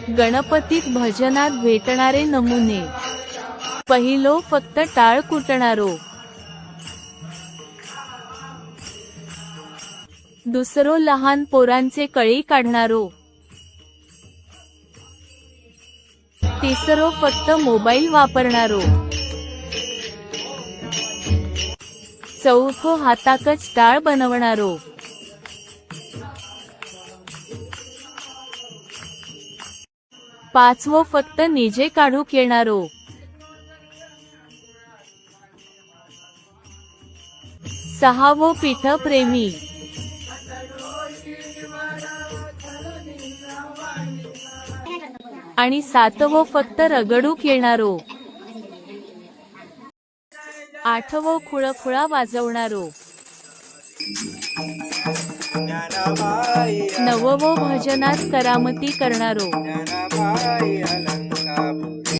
गणपतीत भजनात भेटणारे नमुने. पहिलो फक्त टाळ कुटणारो. दुसरो लहान पोरांचे कळी काढणारो. तिसरो फक्त मोबाईल वापरणारो. चौथो हाताकच टाळ बनवणारो. पाचवो फक्त निजे काढूक येणारो. सहावो पीठ प्रेमी. आणि सातवो फक्त रगडूक येणारो. आठवो खुळखुळा वाजवणारो. नववो भजनात करामती करणारो.